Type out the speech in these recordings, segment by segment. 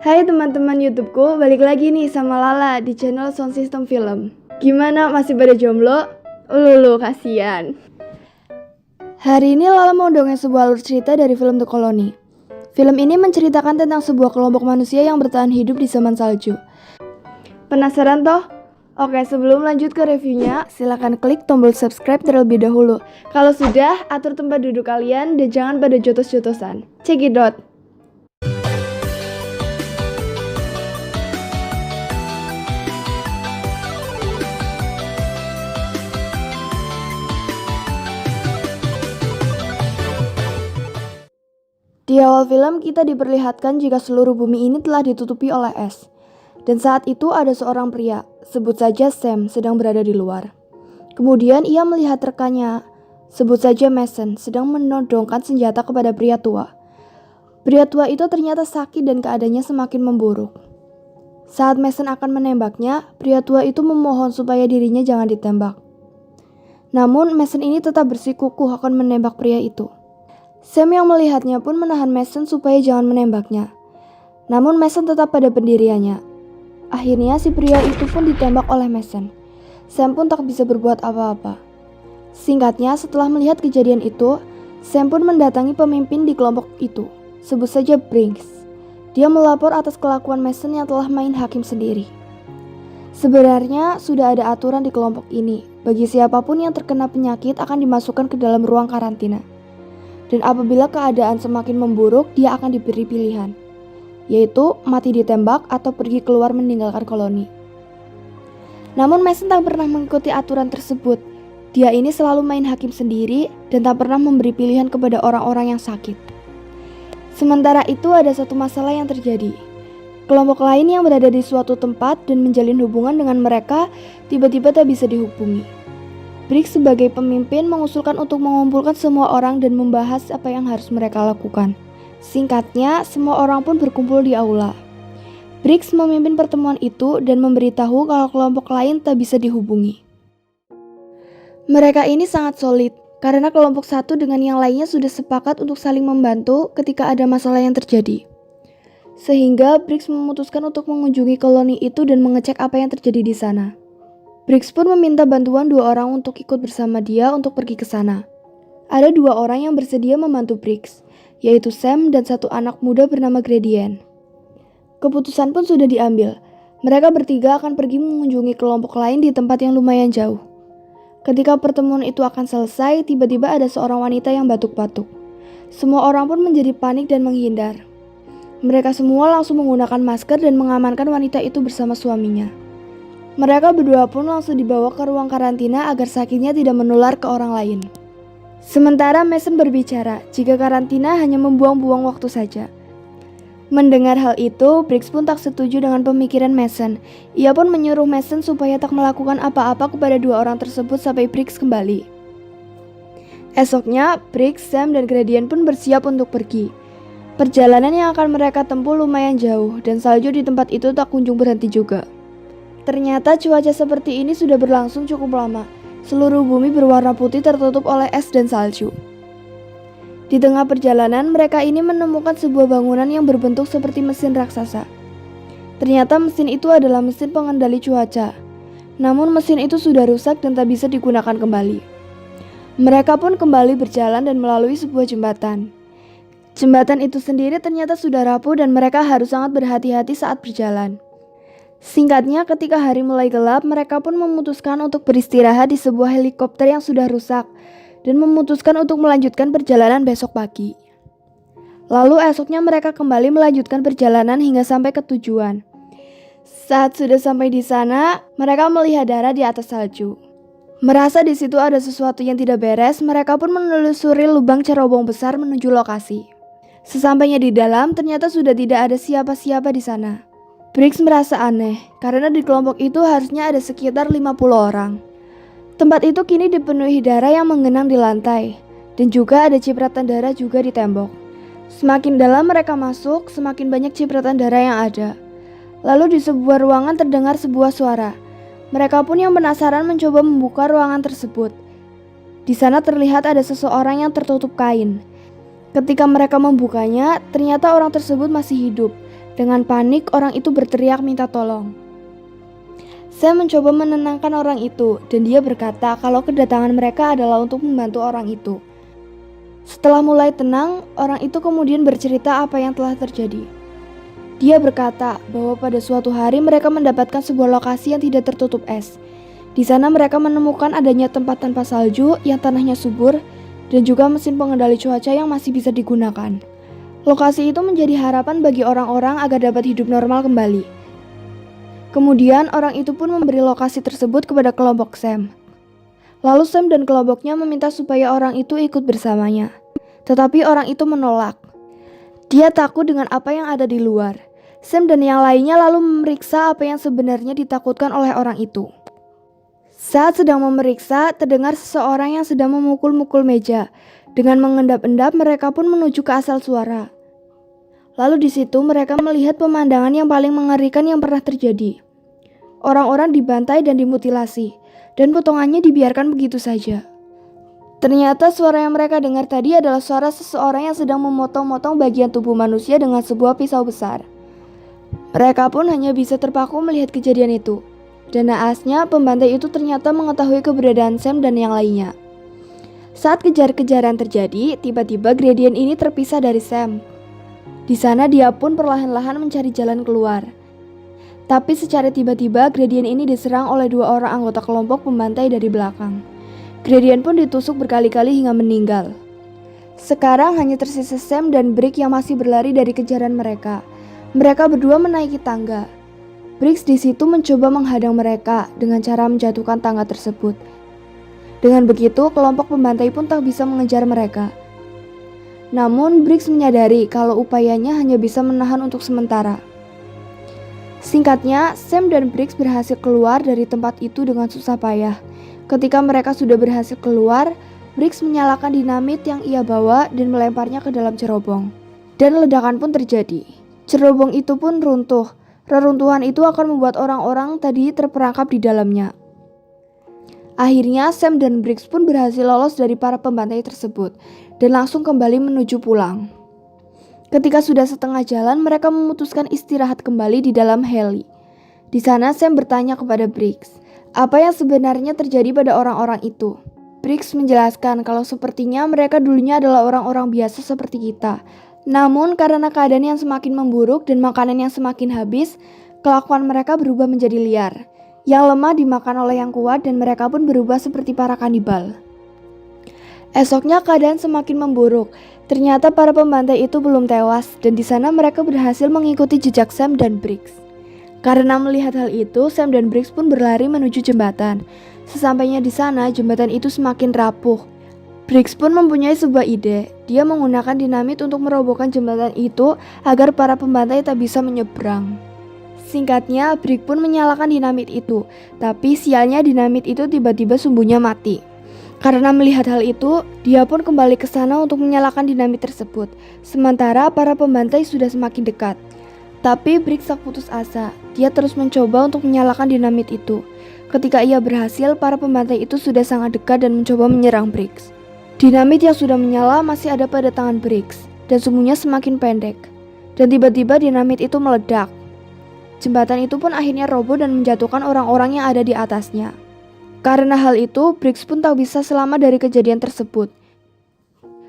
Hai teman-teman YouTubeku, balik lagi nih sama Lala di channel Sound System Film. Gimana, masih pada jomblo? Lulu, kasihan. Hari ini Lala mau dongeng sebuah alur cerita dari film The Colony. Film ini menceritakan tentang sebuah kelompok manusia yang bertahan hidup di zaman salju. Penasaran toh? Oke, sebelum lanjut ke reviewnya, silahkan klik tombol subscribe terlebih dahulu. Kalau sudah, atur tempat duduk kalian dan jangan pada jotos-jotosan. Check it out! Di awal film kita diperlihatkan jika seluruh bumi ini telah ditutupi oleh es. Dan saat itu ada seorang pria, sebut saja Sam, sedang berada di luar. Kemudian ia melihat rekannya, sebut saja Mason, sedang menodongkan senjata kepada pria tua. Pria tua itu ternyata sakit dan keadaannya semakin memburuk. Saat Mason akan menembaknya, pria tua itu memohon supaya dirinya jangan ditembak. Namun Mason ini tetap bersikukuh akan menembak pria itu. Sam yang melihatnya pun menahan Mason supaya jangan menembaknya. Namun Mason tetap pada pendiriannya. Akhirnya si pria itu pun ditembak oleh Mason. Sam pun tak bisa berbuat apa-apa. Singkatnya, setelah melihat kejadian itu, Sam pun mendatangi pemimpin di kelompok itu, sebut saja Briggs. Dia melapor atas kelakuan Mason yang telah main hakim sendiri. Sebenarnya sudah ada aturan di kelompok ini. Bagi siapapun yang terkena penyakit akan dimasukkan ke dalam ruang karantina. Dan apabila keadaan semakin memburuk, dia akan diberi pilihan, yaitu mati ditembak atau pergi keluar meninggalkan koloni. Namun Mason tak pernah mengikuti aturan tersebut. Dia ini selalu main hakim sendiri dan tak pernah memberi pilihan kepada orang-orang yang sakit. Sementara itu ada satu masalah yang terjadi. Kelompok lain yang berada di suatu tempat dan menjalin hubungan dengan mereka tiba-tiba tak bisa dihubungi. Briggs sebagai pemimpin mengusulkan untuk mengumpulkan semua orang dan membahas apa yang harus mereka lakukan. Singkatnya, semua orang pun berkumpul di aula. Briggs memimpin pertemuan itu dan memberitahu kalau kelompok lain tak bisa dihubungi. Mereka ini sangat solid, karena kelompok satu dengan yang lainnya sudah sepakat untuk saling membantu ketika ada masalah yang terjadi. Sehingga Briggs memutuskan untuk mengunjungi koloni itu dan mengecek apa yang terjadi di sana. Briggs pun meminta bantuan 2 orang untuk ikut bersama dia untuk pergi ke sana. Ada 2 orang yang bersedia membantu Briggs, yaitu Sam dan satu anak muda bernama Gradient. Keputusan pun sudah diambil. Mereka bertiga akan pergi mengunjungi kelompok lain di tempat yang lumayan jauh. Ketika pertemuan itu akan selesai, tiba-tiba ada seorang wanita yang batuk-batuk. Semua orang pun menjadi panik dan menghindar. Mereka semua langsung menggunakan masker dan mengamankan wanita itu bersama suaminya. Mereka berdua pun langsung dibawa ke ruang karantina agar sakitnya tidak menular ke orang lain. Sementara Mason berbicara jika karantina hanya membuang-buang waktu saja. Mendengar hal itu, Briggs pun tak setuju dengan pemikiran Mason. Ia pun menyuruh Mason supaya tak melakukan apa-apa kepada 2 orang tersebut sampai Briggs kembali. Esoknya, Briggs, Sam, dan Gradient pun bersiap untuk pergi. Perjalanan yang akan mereka tempuh lumayan jauh dan salju di tempat itu tak kunjung berhenti juga. Ternyata cuaca seperti ini sudah berlangsung cukup lama. Seluruh bumi berwarna putih tertutup oleh es dan salju. Di tengah perjalanan, mereka ini menemukan sebuah bangunan yang berbentuk seperti mesin raksasa. Ternyata mesin itu adalah mesin pengendali cuaca. Namun mesin itu sudah rusak dan tak bisa digunakan kembali. Mereka pun kembali berjalan dan melalui sebuah jembatan. Jembatan itu sendiri ternyata sudah rapuh dan mereka harus sangat berhati-hati saat berjalan. Singkatnya, ketika hari mulai gelap, mereka pun memutuskan untuk beristirahat di sebuah helikopter yang sudah rusak dan memutuskan untuk melanjutkan perjalanan besok pagi. Lalu esoknya mereka kembali melanjutkan perjalanan hingga sampai ke tujuan. Saat sudah sampai di sana, mereka melihat darah di atas salju. Merasa di situ ada sesuatu yang tidak beres, mereka pun menelusuri lubang cerobong besar menuju lokasi. Sesampainya di dalam, ternyata sudah tidak ada siapa-siapa di sana. Briggs merasa aneh, karena di kelompok itu harusnya ada sekitar 50 orang. Tempat itu kini dipenuhi darah yang menggenang di lantai, dan juga ada cipratan darah juga di tembok. Semakin dalam mereka masuk, semakin banyak cipratan darah yang ada. Lalu di sebuah ruangan terdengar sebuah suara. Mereka pun yang penasaran mencoba membuka ruangan tersebut. Di sana terlihat ada seseorang yang tertutup kain. Ketika mereka membukanya, ternyata orang tersebut masih hidup. Dengan panik, orang itu berteriak minta tolong. Sam mencoba menenangkan orang itu dan dia berkata kalau kedatangan mereka adalah untuk membantu orang itu. Setelah mulai tenang, orang itu kemudian bercerita apa yang telah terjadi. Dia berkata bahwa pada suatu hari mereka mendapatkan sebuah lokasi yang tidak tertutup es. Di sana mereka menemukan adanya tempat tanpa salju yang tanahnya subur dan juga mesin pengendali cuaca yang masih bisa digunakan. Lokasi itu menjadi harapan bagi orang-orang agar dapat hidup normal kembali. Kemudian orang itu pun memberi lokasi tersebut kepada kelompok Sam. Lalu Sam dan kelompoknya meminta supaya orang itu ikut bersamanya. Tetapi orang itu menolak. Dia takut dengan apa yang ada di luar. Sam dan yang lainnya lalu memeriksa apa yang sebenarnya ditakutkan oleh orang itu. Saat sedang memeriksa, terdengar seseorang yang sedang memukul-mukul meja. Dengan mengendap-endap, mereka pun menuju ke asal suara. Lalu di situ mereka melihat pemandangan yang paling mengerikan yang pernah terjadi. Orang-orang dibantai dan dimutilasi, dan potongannya dibiarkan begitu saja. Ternyata suara yang mereka dengar tadi adalah suara seseorang yang sedang memotong-motong bagian tubuh manusia dengan sebuah pisau besar. Mereka pun hanya bisa terpaku melihat kejadian itu. Dan naasnya, pembantai itu ternyata mengetahui keberadaan Sam dan yang lainnya. Saat kejar-kejaran terjadi, tiba-tiba Gradient ini terpisah dari Sam. Di sana dia pun perlahan-lahan mencari jalan keluar. Tapi secara tiba-tiba Gradient ini diserang oleh dua orang anggota kelompok pembantai dari belakang. Gradient pun ditusuk berkali-kali hingga meninggal. Sekarang hanya tersisa Sam dan Brick yang masih berlari dari kejaran mereka. Mereka berdua menaiki tangga. Briggs di situ mencoba menghadang mereka dengan cara menjatuhkan tangga tersebut. Dengan begitu, kelompok pembantai pun tak bisa mengejar mereka. Namun, Briggs menyadari kalau upayanya hanya bisa menahan untuk sementara. Singkatnya, Sam dan Briggs berhasil keluar dari tempat itu dengan susah payah. Ketika mereka sudah berhasil keluar, Briggs menyalakan dinamit yang ia bawa dan melemparnya ke dalam cerobong. Dan ledakan pun terjadi. Cerobong itu pun runtuh. Reruntuhan itu akan membuat orang-orang tadi terperangkap di dalamnya. Akhirnya Sam dan Briggs pun berhasil lolos dari para pembantai tersebut dan langsung kembali menuju pulang. Ketika sudah setengah jalan, mereka memutuskan istirahat kembali di dalam heli. Di sana Sam bertanya kepada Briggs, apa yang sebenarnya terjadi pada orang-orang itu. Briggs menjelaskan kalau sepertinya mereka dulunya adalah orang-orang biasa seperti kita. Namun karena keadaan yang semakin memburuk dan makanan yang semakin habis, kelakuan mereka berubah menjadi liar. Yang lemah dimakan oleh yang kuat dan mereka pun berubah seperti para kanibal. Esoknya keadaan semakin memburuk. Ternyata para pembantai itu belum tewas dan di sana mereka berhasil mengikuti jejak Sam dan Briggs. Karena melihat hal itu, Sam dan Briggs pun berlari menuju jembatan. Sesampainya di sana, jembatan itu semakin rapuh. Briggs pun mempunyai sebuah ide. Dia menggunakan dinamit untuk merobohkan jembatan itu agar para pembantai tak bisa menyeberang. Singkatnya, Briggs pun menyalakan dinamit itu, tapi sialnya dinamit itu tiba-tiba sumbunya mati. Karena melihat hal itu, dia pun kembali ke sana untuk menyalakan dinamit tersebut. Sementara para pembantai sudah semakin dekat. Tapi Briggs tak putus asa. Dia terus mencoba untuk menyalakan dinamit itu. Ketika ia berhasil, para pembantai itu sudah sangat dekat dan mencoba menyerang Briggs. Dinamit yang sudah menyala masih ada pada tangan Briggs, dan sumbunya semakin pendek. Dan tiba-tiba dinamit itu meledak. Jembatan itu pun akhirnya roboh dan menjatuhkan orang-orang yang ada di atasnya. Karena hal itu, Briggs pun tak bisa selamat dari kejadian tersebut.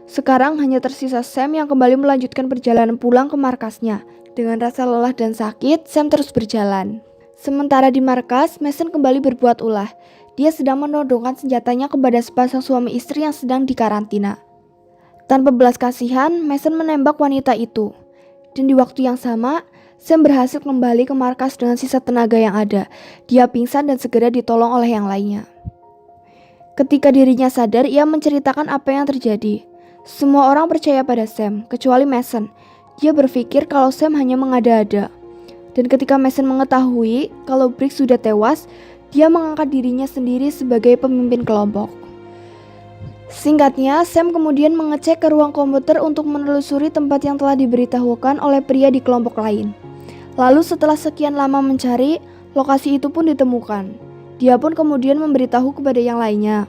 Sekarang hanya tersisa Sam yang kembali melanjutkan perjalanan pulang ke markasnya. Dengan rasa lelah dan sakit, Sam terus berjalan. Sementara di markas, Mason kembali berbuat ulah. Dia sedang menodongkan senjatanya kepada sepasang suami istri yang sedang dikarantina. Tanpa belas kasihan, Mason menembak wanita itu. Dan di waktu yang sama, Sam berhasil kembali ke markas dengan sisa tenaga yang ada. Dia pingsan dan segera ditolong oleh yang lainnya. Ketika dirinya sadar, ia menceritakan apa yang terjadi. Semua orang percaya pada Sam, kecuali Mason. Dia berpikir kalau Sam hanya mengada-ada. Dan ketika Mason mengetahui kalau Briggs sudah tewas, dia mengangkat dirinya sendiri sebagai pemimpin kelompok. Singkatnya, Sam kemudian mengecek ke ruang komputer untuk menelusuri tempat yang telah diberitahukan oleh pria di kelompok lain. Lalu setelah sekian lama mencari, lokasi itu pun ditemukan. Dia pun kemudian memberitahu kepada yang lainnya.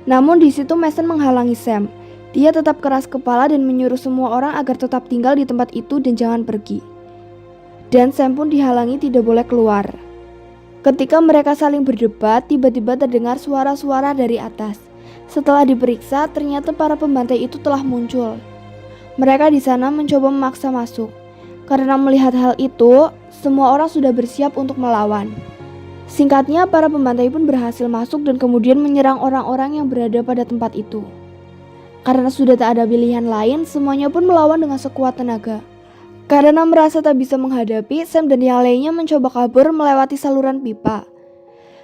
Namun di situ Mason menghalangi Sam. Dia tetap keras kepala dan menyuruh semua orang agar tetap tinggal di tempat itu dan jangan pergi. dan Sam pun dihalangi tidak boleh keluar. Ketika mereka saling berdebat, tiba-tiba terdengar suara-suara dari atas. Setelah diperiksa, ternyata para pembantai itu telah muncul. Mereka di sana mencoba memaksa masuk. Karena melihat hal itu, semua orang sudah bersiap untuk melawan. Singkatnya, para pembantai pun berhasil masuk dan kemudian menyerang orang-orang yang berada pada tempat itu. Karena sudah tak ada pilihan lain, semuanya pun melawan dengan sekuat tenaga. Karena merasa tak bisa menghadapi, Sam dan yang lainnya mencoba kabur melewati saluran pipa.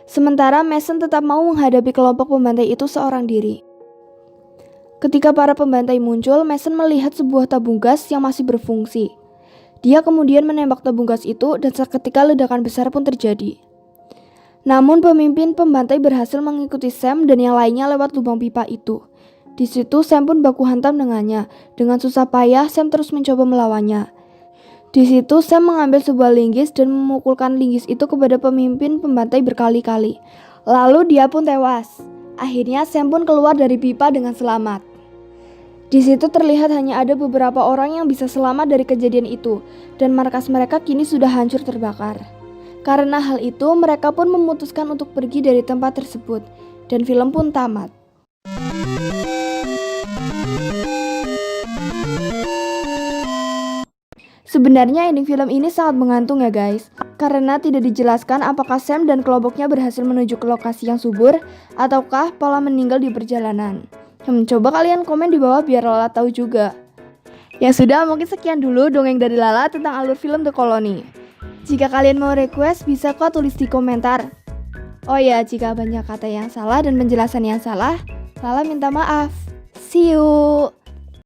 Sementara Mason tetap mau menghadapi kelompok pembantai itu seorang diri. Ketika para pembantai muncul, Mason melihat sebuah tabung gas yang masih berfungsi. Dia kemudian menembak tabung gas itu dan seketika ledakan besar pun terjadi. Namun pemimpin pembantai berhasil mengikuti Sam dan yang lainnya lewat lubang pipa itu. Di situ Sam pun baku hantam dengannya. Dengan susah payah Sam terus mencoba melawannya. Di situ Sam mengambil sebuah linggis dan memukulkan linggis itu kepada pemimpin pembantai berkali-kali. Lalu dia pun tewas. Akhirnya Sam pun keluar dari pipa dengan selamat. Di situ terlihat hanya ada beberapa orang yang bisa selamat dari kejadian itu, dan markas mereka kini sudah hancur terbakar. Karena hal itu, mereka pun memutuskan untuk pergi dari tempat tersebut, dan film pun tamat. Sebenarnya ending film ini sangat menggantung ya guys, karena tidak dijelaskan apakah Sam dan kelompoknya berhasil menuju ke lokasi yang subur, ataukah malah meninggal di perjalanan. Coba kalian komen di bawah biar Lala tahu juga. Ya sudah, mungkin sekian dulu dongeng dari Lala tentang alur film The Colony. Jika kalian mau request, bisa kok tulis di komentar. Oh ya, jika banyak kata yang salah dan penjelasan yang salah, Lala minta maaf. See you!